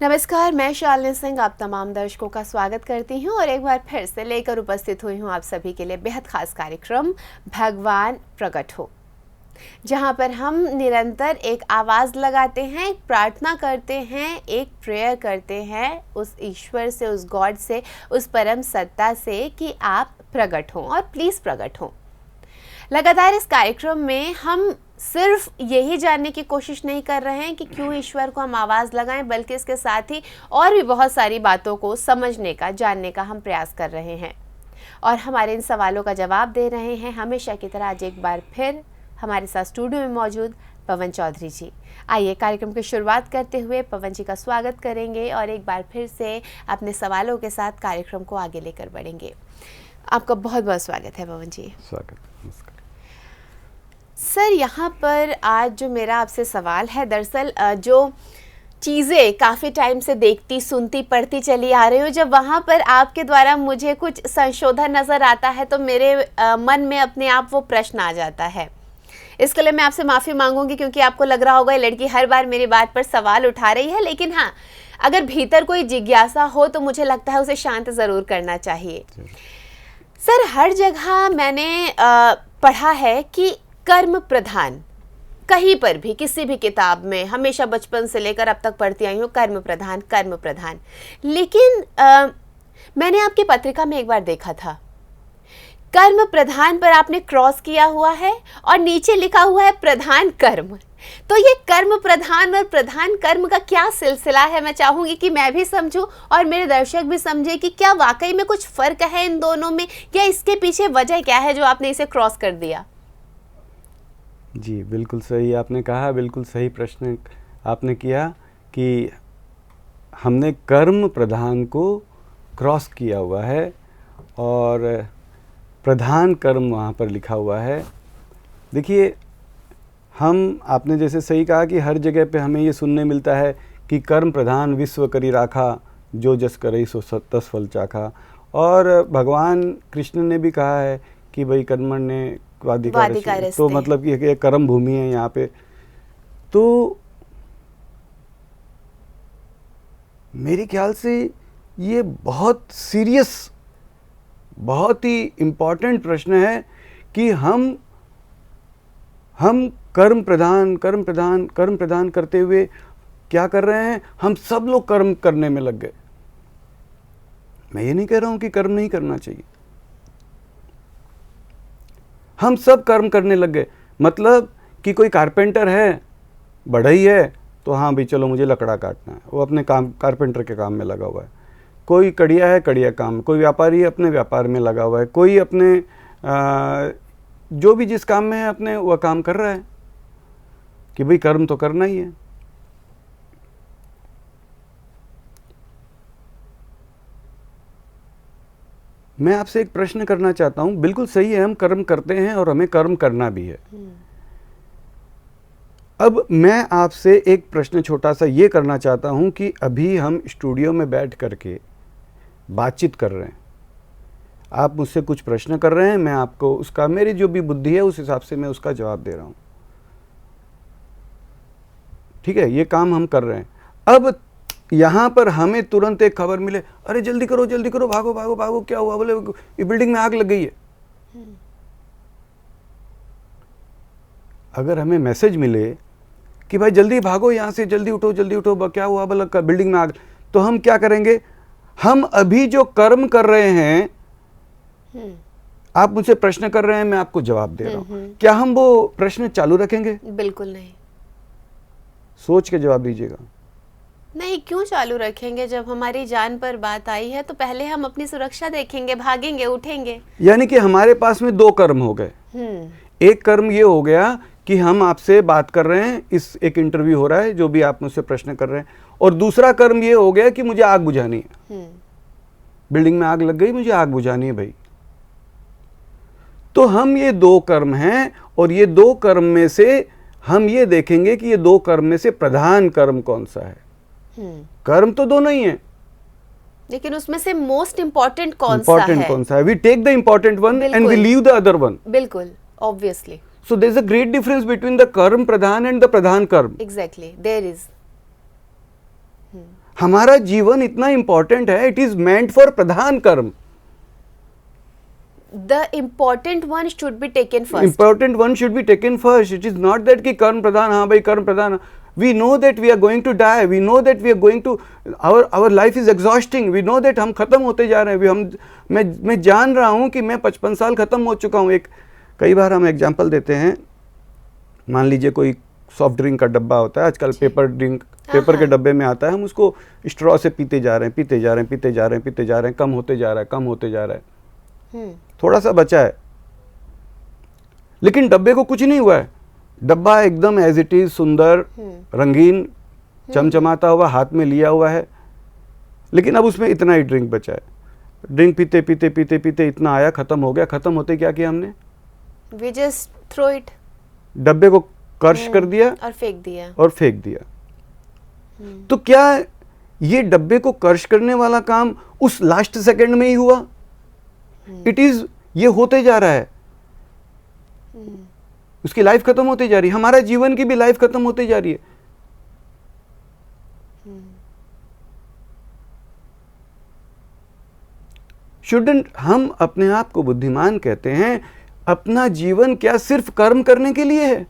नमस्कार, मैं शालिनी सिंह आप तमाम दर्शकों का स्वागत करती हूं और एक बार फिर से लेकर उपस्थित हुई हूं आप सभी के लिए बेहद खास कार्यक्रम भगवान प्रकट हो, जहां पर हम निरंतर एक आवाज़ लगाते हैं, एक प्रार्थना करते हैं, एक प्रेयर करते हैं उस ईश्वर से, उस गॉड से, उस परम सत्ता से कि आप प्रकट हों और प्लीज़ प्रकट हों। लगातार इस कार्यक्रम में हम सिर्फ यही जानने की कोशिश नहीं कर रहे हैं कि क्यों ईश्वर को हम आवाज़ लगाएं, बल्कि इसके साथ ही और भी बहुत सारी बातों को समझने का, जानने का हम प्रयास कर रहे हैं और हमारे इन सवालों का जवाब दे रहे हैं हमेशा की तरह आज एक बार फिर हमारे साथ स्टूडियो में मौजूद पवन चौधरी जी। आइए कार्यक्रम की शुरुआत करते हुए पवन जी का स्वागत करेंगे और एक बार फिर से अपने सवालों के साथ कार्यक्रम को आगे लेकर बढ़ेंगे। आपका बहुत बहुत स्वागत है पवन जी। स्वागत, नमस्कार सर। यहाँ पर आज जो मेरा आपसे सवाल है, दरअसल जो चीज़ें काफ़ी टाइम से देखती, सुनती, पढ़ती चली आ रही हूँ, जब वहाँ पर आपके द्वारा मुझे कुछ संशोधन नज़र आता है तो मेरे मन में अपने आप वो प्रश्न आ जाता है। इसके लिए मैं आपसे माफ़ी मांगूंगी क्योंकि आपको लग रहा होगा ये लड़की हर बार मेरी बात पर सवाल उठा रही है, लेकिन हाँ, अगर भीतर कोई जिज्ञासा हो तो मुझे लगता है उसे शांत ज़रूर करना चाहिए। सर, हर जगह मैंने पढ़ा है कि कर्म प्रधान, कहीं पर भी किसी भी किताब में हमेशा बचपन से लेकर अब तक पढ़ती आई हूँ कर्म प्रधान कर्म प्रधान, लेकिन मैंने आपकी पत्रिका में एक बार देखा था कर्म प्रधान पर आपने क्रॉस किया हुआ है और नीचे लिखा हुआ है प्रधान कर्म। तो ये कर्म प्रधान और प्रधान कर्म का क्या सिलसिला है, मैं चाहूँगी कि मैं भी समझूं और मेरे दर्शक भी समझे कि क्या वाकई में कुछ फ़र्क है इन दोनों में, या इसके पीछे वजह क्या है जो आपने इसे क्रॉस कर दिया। जी, बिल्कुल सही आपने कहा, बिल्कुल सही प्रश्न आपने किया कि हमने कर्म प्रधान को क्रॉस किया हुआ है और प्रधान कर्म वहाँ पर लिखा हुआ है। देखिए, आपने जैसे सही कहा कि हर जगह पे हमें ये सुनने मिलता है कि कर्म प्रधान विश्व करी राखा, जो जस करई सो तस फल चाखा। और भगवान कृष्ण ने भी कहा है कि भाई कर्मण्य वाधिकार, तो मतलब कि कर्म भूमि है यहाँ पे। तो मेरे ख्याल से ये बहुत सीरियस, बहुत ही इम्पोर्टेंट प्रश्न है कि हम कर्म प्रधान करते हुए क्या कर रहे हैं, हम सब लोग कर्म करने में लग गए। मैं ये नहीं कह रहा हूं कि कर्म नहीं करना चाहिए, हम सब कर्म करने लग गए। मतलब कि कोई कारपेंटर है, बढ़ई है, तो हाँ भाई चलो मुझे लकड़ा काटना है, वो अपने काम कारपेंटर के काम में लगा हुआ है। कोई कड़िया है, कड़िया काम, कोई व्यापारी है, अपने व्यापार में लगा हुआ है, कोई अपने जो भी जिस काम में है अपने वह काम कर रहा है कि भाई कर्म तो करना ही है। मैं आपसे एक प्रश्न करना चाहता हूं। बिल्कुल सही है, हम कर्म करते हैं और हमें कर्म करना भी है। अब मैं आपसे एक प्रश्न छोटा सा ये करना चाहता हूं कि अभी हम स्टूडियो में बैठ करके बातचीत कर रहे हैं, आप मुझसे कुछ प्रश्न कर रहे हैं, मैं आपको उसका, मेरी जो भी बुद्धि है उस हिसाब से मैं उसका जवाब दे रहा हूं। ठीक है, ये काम हम कर रहे हैं। अब यहाँ पर हमें तुरंत एक खबर मिले, अरे जल्दी करो भागो भागो भागो, क्या हुआ, बोले ये बिल्डिंग में आग लग गई है। अगर हमें मैसेज मिले कि भाई जल्दी भागो यहाँ से, जल्दी उठो, क्या हुआ, बोला बिल्डिंग में आग, तो हम क्या करेंगे? हम अभी जो कर्म कर रहे हैं, आप मुझसे प्रश्न कर रहे हैं, मैं आपको जवाब दे रहा हूं, क्या हम वो प्रश्न चालू रखेंगे? बिल्कुल नहीं। सोच के जवाब दीजिएगा। नहीं, क्यों चालू रखेंगे? जब हमारी जान पर बात आई है तो पहले हम अपनी सुरक्षा देखेंगे, भागेंगे, उठेंगे। यानी कि हमारे पास में दो कर्म हो गए। एक कर्म ये हो गया कि हम आपसे बात कर रहे हैं, इस एक इंटरव्यू हो रहा है, जो भी आप मुझसे प्रश्न कर रहे हैं, और दूसरा कर्म ये हो गया कि मुझे आग बुझानी है। बिल्डिंग में आग लग गई, मुझे आग बुझानी है भाई। तो हम ये दो कर्म हैं और ये दो कर्म में से हम ये देखेंगे कि ये दो कर्म में से प्रधान कर्म कौन सा है। कर्म तो दोनों ही हैं, लेकिन उसमें से मोस्ट इंपॉर्टेंट कौन सा है? We take the important one and we leave the other one. बिल्कुल, obviously. So there is a great difference between the karm pradhan and the pradhan karm. Exactly, there is. हमारा जीवन इतना important है, it is meant for प्रधान कर्म. The important one should be taken first. Important one should be taken first. It is not that कि कर्म प्रधान, हाँ भाई कर्म प्रधान. We know that we are going to die. We know that we are going to our life is exhausting. We know that हम खत्म होते जा रहे हैं. मैं जान रहा हूँ कि मैं 55 साल खत्म हो चुका हूँ. कई बार हम एग्जाम्पल देते हैं, मान लीजिए कोई सॉफ्ट ड्रिंक का डब्बा होता है आजकल, पेपर के डब्बे में आता है, हम उसको स्ट्रॉ से पीते जा रहे हैं, कम होते जा रहा है. थोड़ा सा बचा है, लेकिन डब्बे को कुछ नहीं हुआ है. डब्बा एकदम एज इट इज, सुंदर, रंगीन, चमचमाता हुआ, हाथ में लिया हुआ है, लेकिन अब उसमें इतना ही ड्रिंक बचा है. ड्रिंक पीते इतना आया, खत्म हो गया. खत्म होते क्या किया हमने? We just throw it. डब्बे को कर्श कर दिया और फेंक दिया. तो क्या ये डब्बे को कर्श करने वाला काम उस लास्ट सेकंड में ही हुआ? इट इज, ये होते जा रहा है, उसकी लाइफ खत्म होती जा रही है. हमारा जीवन की भी लाइफ खत्म होती जा रही है. शुडंट हम अपने आप को बुद्धिमान कहते हैं? अपना जीवन क्या सिर्फ कर्म करने के लिए है?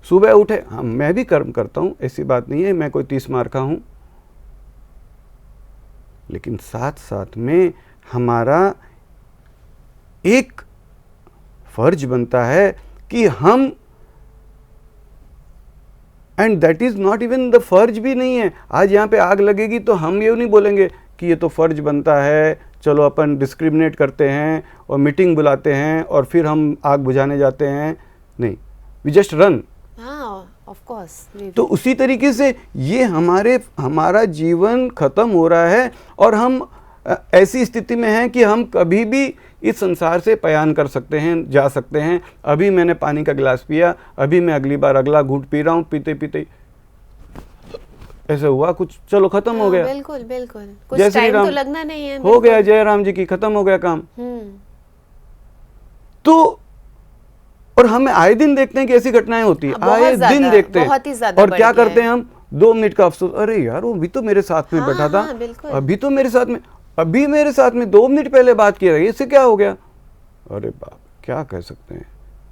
सुबह उठे, हाँ मैं भी कर्म करता हूं, ऐसी बात नहीं है, मैं कोई 30 मार का हूं, लेकिन साथ साथ में हमारा एक फर्ज बनता है कि हम, and that is not even the फर्ज भी नहीं है. आज यहाँ पे आग लगेगी तो हम ये नहीं बोलेंगे कि ये तो फर्ज बनता है, चलो अपन डिस्क्रिमिनेट करते हैं और मीटिंग बुलाते हैं और फिर हम आग बुझाने जाते हैं. नहीं, we just run. Of course. तो उसी तरीके से ये हमारा जीवन खत्म हो रहा है और हम ऐसी स्थिति में हैं कि हम कभी भी इस संसार से पयान कर सकते हैं, जा सकते हैं. अभी मैंने पानी का गिलास पिया, अभी मैं अगली बार अगला घूंट पी रहा हूँ, पीते ऐसे हुआ कुछ, चलो खत्म हो गया. बिल्कुल कुछ टाइम तो लगना नहीं है. हो गया, जय राम जी की, खत्म हो गया काम. तो और हम आए दिन देखते हैं कि ऐसी घटनाएं होती है, आए दिन देखते हैं. और क्या करते हैं हम? 2 मिनट का अफसोस, अरे यार वो भी तो मेरे साथ में बैठा था, अभी तो मेरे साथ में 2 मिनट पहले बात की रही, इससे क्या हो गया? अरे बाप, क्या कह सकते हैं,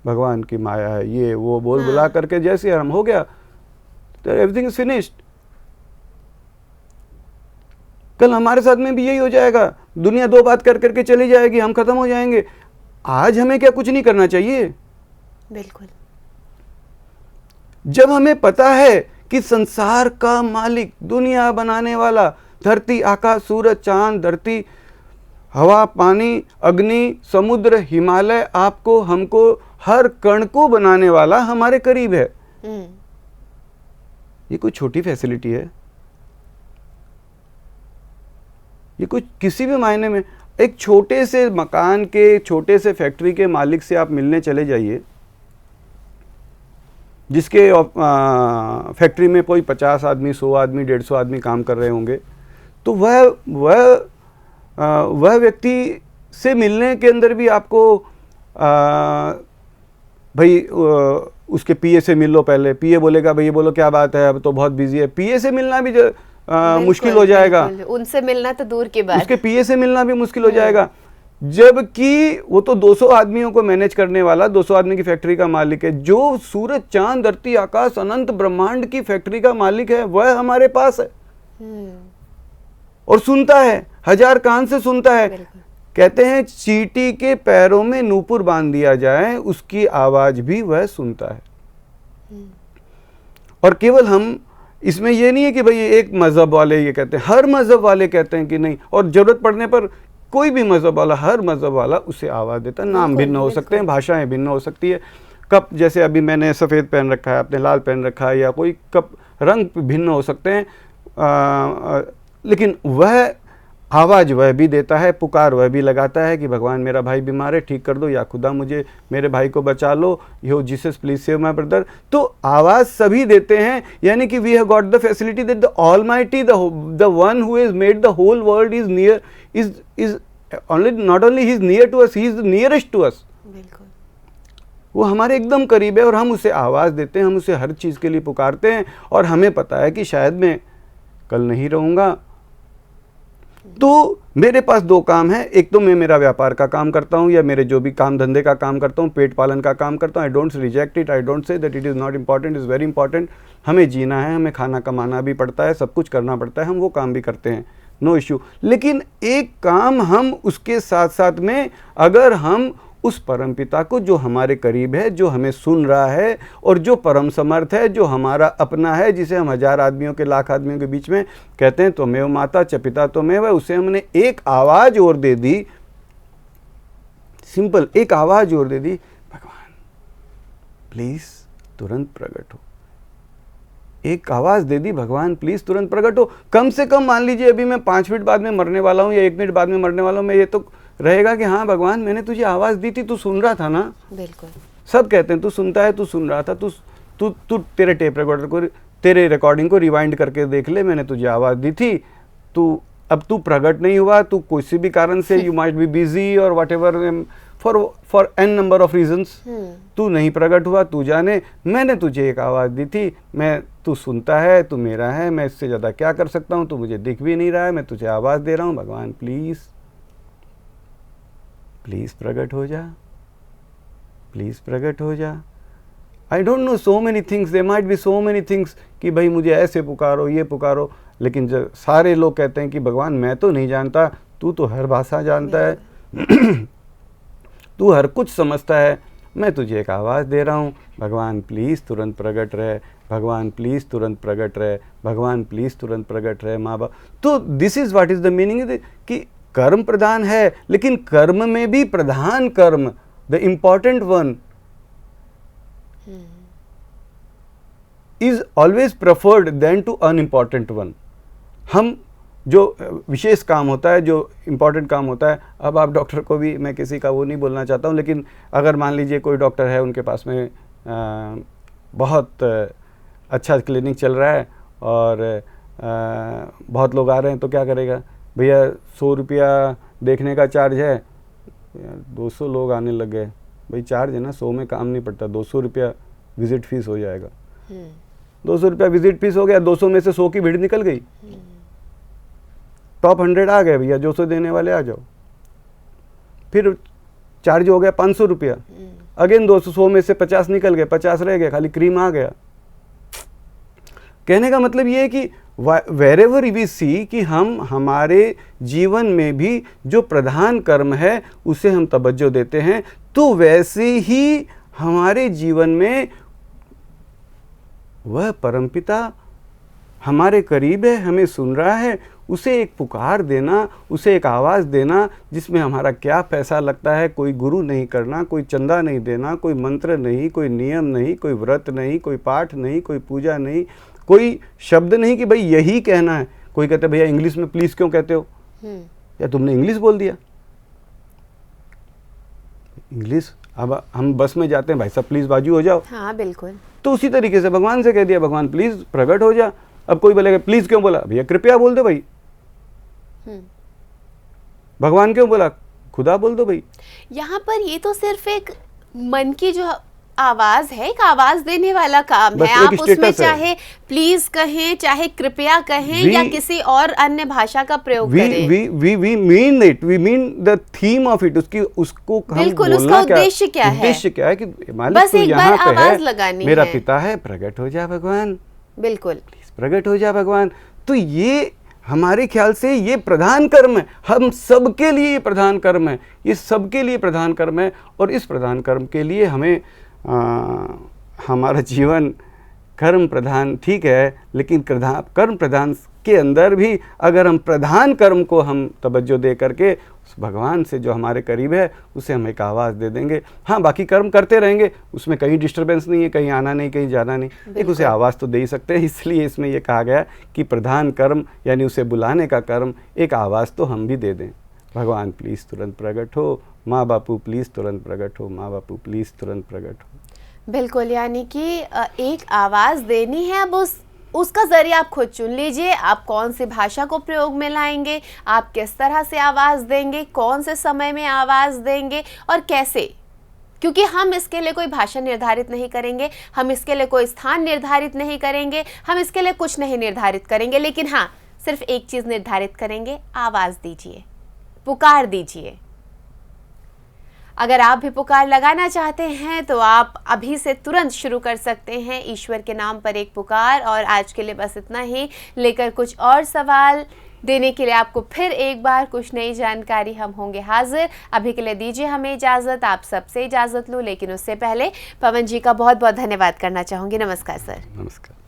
भगवान की माया है, ये वो बोल बुला करके जैसे आराम हो गया, तो एवरीथिंग इज फिनिश्ड. कल हमारे साथ में भी यही हो जाएगा. दुनिया 2 बात कर करके चली जाएगी, हम खत्म हो जाएंगे. आज हमें क्या कुछ नहीं करना चाहिए? बिल्कुल. जब हमें पता है कि संसार का मालिक, दुनिया बनाने वाला, धरती, आकाश, सूरज, चांद, धरती, हवा, पानी, अग्नि, समुद्र, हिमालय, आपको, हमको, हर कण को बनाने वाला हमारे करीब है. ये कोई छोटी फैसिलिटी है? ये कुछ किसी भी मायने में, एक छोटे से मकान के, छोटे से फैक्ट्री के मालिक से आप मिलने चले जाइए, जिसके फैक्ट्री में कोई 50 आदमी, 100 आदमी, 150 आदमी काम कर रहे होंगे, तो वह व्यक्ति से मिलने के अंदर भी आपको भाई उसके पीए से मिल लो पहले. पीए बोलेगा भाई ये बोलो क्या बात है, अब तो बहुत बिजी है. पीए से मिलना भी मुश्किल हो जाएगा. उनसे मिलना तो दूर की बात, उसके पीए से मिलना भी मुश्किल हो जाएगा, जबकि वो तो 200 आदमियों को मैनेज करने वाला, 200 आदमी की फैक्ट्री का मालिक है. जो सूरज, चांद, धरती, आकाश, अनंत ब्रह्मांड की फैक्ट्री का मालिक है, वह हमारे पास है और सुनता है, 1000 कान से सुनता है. कहते हैं चींटी के पैरों में नूपुर बांध दिया जाए, उसकी आवाज भी वह सुनता है. और केवल हम, इसमें ये नहीं है कि भाई एक मजहब वाले ये कहते हैं, हर मजहब वाले कहते हैं कि नहीं, और जरूरत पड़ने पर कोई भी मजहब वाला, हर मजहब वाला उसे आवाज देता है. नाम भिन्न हो सकते हैं, भाषाएं भिन्न हो सकती है, कप, जैसे अभी मैंने सफ़ेद पहन रखा है, आपने लाल पहन रखा है, या कोई कप रंग भिन्न हो सकते हैं, लेकिन वह आवाज़ वह भी देता है, पुकार वह भी लगाता है कि भगवान मेरा भाई बीमार है, ठीक कर दो, या खुदा मुझे, मेरे भाई को बचा लो, yo Jesus please save my brother. तो आवाज़ सभी देते हैं. यानी कि we have got the facility that the almighty, the one who has made the whole world is near, is only not only he is near to us, he is the nearest to us. बिल्कुल. वो हमारे एकदम करीब है और हम उसे आवाज़ देते हैं, हम उसे हर चीज़ के लिए पुकारते हैं और हमें पता है कि शायद मैं कल नहीं रहूँगा। तो मेरे पास दो काम है, एक तो मैं मेरा व्यापार का काम करता हूँ या मेरे जो भी काम धंधे का काम करता हूँ, पेट पालन का काम करता हूँ। I don't reject it, I don't say that it is not important, is very important. हमें जीना है, हमें खाना कमाना भी पड़ता है, सब कुछ करना पड़ता है, हम वो काम भी करते हैं, नो इश्यू। लेकिन एक काम हम उसके साथ साथ में, अगर हम उस परमपिता को जो हमारे करीब है, जो हमें सुन रहा है और जो परम समर्थ है, जो हमारा अपना है, जिसे हम 1000 आदमियों के, लाख आदमियों के बीच में कहते हैं त्वमेव माता च पिता त्वमेव, उसे हमने एक आवाज़ और दे दी, सिंपल एक आवाज़ और दे दी, भगवान प्लीज़ तुरंत प्रकट हो। एक आवाज़ दे दी, भगवान प्लीज़ तुरंत प्रकट हो। कम से कम मान लीजिए अभी मैं 5 मिनट बाद में मरने वाला हूँ या 1 मिनट बाद में मरने वाला हूँ, मैं ये तो रहेगा कि हाँ भगवान मैंने तुझे आवाज़ दी थी, तू सुन रहा था ना। बिल्कुल। सब कहते हैं तू सुनता है, तू सुन रहा था, तू तेरे टेप रिकॉर्डर को, तेरे रिकॉर्डिंग को रिवाइंड करके देख ले, मैंने तुझे आवाज़ दी थी, तू अब तू प्रकट नहीं हुआ, तू किसी भी कारण से यू माइट बी बिजी और whatever, for an number of reasons तू नहीं प्रकट हुआ, तू जाने। मैंने तुझे एक आवाज़ दी थी, तू सुनता है, तू मेरा है, मैं इससे ज़्यादा क्या कर सकता हूँ, तू मुझे दिख भी नहीं रहा है, मैं तुझे आवाज़ दे रहा हूँ, भगवान प्लीज़ प्लीज़ प्रकट हो जा, प्लीज़ प्रकट हो जा। I don't know, so many things, they might be so many things कि भाई मुझे ऐसे पुकारो, ये पुकारो, लेकिन जब सारे लोग कहते हैं कि भगवान मैं तो नहीं जानता, तू तो हर भाषा जानता है तू हर कुछ समझता है, मैं तुझे एक आवाज़ दे रहा हूँ, भगवान प्लीज़ तुरंत प्रकट रहे, भगवान प्लीज़ तुरंत प्रकट रहे, भगवान प्लीज़ तुरंत प्रकट रहे माँ बाप। तो this is what is the meaning कि कर्म प्रधान है, लेकिन कर्म में भी प्रधान कर्म, the important one is always preferred than to unimportant one. हम जो विशेष काम होता है, जो इम्पॉर्टेंट काम होता है, अब आप डॉक्टर को भी, मैं किसी का वो नहीं बोलना चाहता हूँ, लेकिन अगर मान लीजिए कोई डॉक्टर है, उनके पास में बहुत अच्छा क्लिनिक चल रहा है और बहुत लोग आ रहे हैं, तो क्या करेगा, भैया 100 रुपया देखने का चार्ज है, 200 लोग आने लग गए, भाई चार्ज है ना, 100 में काम नहीं पड़ता, 200 रुपया विजिट फीस हो जाएगा। 200 रुपया विजिट फीस हो गया, 200 में से 100 की भीड़ निकल गई, टॉप 100 आ गए, भैया 200 देने वाले आ जाओ। फिर चार्ज हो गया 500 रुपया, अगेन 200 में से 50 निकल गए, 50 रह गए, खाली क्रीम आ गया। कहने का मतलब ये है कि वेरेवर वी सी कि हम हमारे जीवन में भी जो प्रधान कर्म है उसे हम तवज्जो देते हैं, तो वैसे ही हमारे जीवन में वह परमपिता हमारे करीब है, हमें सुन रहा है, उसे एक पुकार देना, उसे एक आवाज़ देना जिसमें हमारा क्या पैसा लगता है, कोई गुरु नहीं करना, कोई चंदा नहीं देना, कोई मंत्र नहीं, कोई नियम नहीं, कोई व्रत नहीं, कोई पाठ नहीं, कोई पूजा नहीं, कोई शब्द नहीं कि भाई यही कहना है। कोई कहते भैया इंग्लिश में प्लीज़ क्यों कहते हो, या तुमने इंग्लिश बोल दिया। इंग्लिश, अब हम बस में जाते हैं, भाई साहब प्लीज़ बाजू हो जाओ। हाँ बिल्कुल। तो उसी तरीके से भगवान से कह दिया, भगवान प्लीज़ प्रकट हो जा। अब कोई बोलेगा प्लीज़ क्यों बोला, भैया कृपया बोल दो भाई। भगवान क्यों बोला, खुदा बोल दो भाई। यहाँ पर ये तो सिर्फ एक मन की जो आवाज है, एक आवाज देने वाला काम है। आप उसमें चाहे प्लीज कहें, चाहे कृपया कहें, या किसी और अन्य भाषा का प्रयोग करें। we mean it, we mean the theme of it, उसको हम बिल्कुल, बोलना उसका उद्देश्य क्या है? उद्देश्य क्या है कि मालिक बस एक बार आवाज लगानी मेरा है। पिता है, प्रकट हो जा भगवान, बिल्कुल प्लीज प्रकट हो जा भगवान। तो ये हमारे ख्याल से ये प्रधान कर्म है, हम सबके लिए ये प्रधान कर्म है, ये सबके लिए प्रधान कर्म है। और इस प्रधान कर्म के लिए हमें हमारा जीवन कर्म प्रधान ठीक है, लेकिन कर्म प्रधान के अंदर भी अगर हम प्रधान कर्म को हम तवज्जो दे करके उस भगवान से जो हमारे करीब है उसे हम एक आवाज़ दे देंगे, हाँ बाकी कर्म करते रहेंगे, उसमें कहीं डिस्टर्बेंस नहीं है, कहीं आना नहीं, कहीं जाना नहीं, एक उसे आवाज़ तो दे ही सकते हैं। इसलिए इसमें यह कहा गया कि प्रधान कर्म यानी उसे बुलाने का कर्म, एक आवाज़ तो हम भी दे दें, भगवान प्लीज़ तुरंत प्रकट हो, माँ बापू प्लीज़ तुरंत प्रकट हो, माँ बापू प्लीज़ तुरंत प्रकट हो। बिल्कुल, यानी कि एक आवाज़ देनी है। अब उसका ज़रिया आप खुद चुन लीजिए, आप कौन सी भाषा को प्रयोग में लाएंगे, आप किस तरह से आवाज़ देंगे, कौन से समय में आवाज़ देंगे और कैसे। क्योंकि हम इसके लिए कोई भाषा निर्धारित नहीं करेंगे, हम इसके लिए कोई स्थान निर्धारित नहीं करेंगे, हम इसके लिए कुछ नहीं निर्धारित करेंगे, लेकिन हाँ, सिर्फ एक चीज़ निर्धारित करेंगे, आवाज़ दीजिए, पुकार दीजिए। अगर आप भी पुकार लगाना चाहते हैं तो आप अभी से तुरंत शुरू कर सकते हैं ईश्वर के नाम पर एक पुकार। और आज के लिए बस इतना ही, लेकर कुछ और सवाल देने के लिए आपको फिर एक बार कुछ नई जानकारी हम होंगे हाजिर। अभी के लिए दीजिए हमें इजाज़त, आप सबसे इजाज़त लूँ, लेकिन उससे पहले पवन जी का बहुत बहुत धन्यवाद करना चाहूँगी। नमस्कार सर। नमस्कार।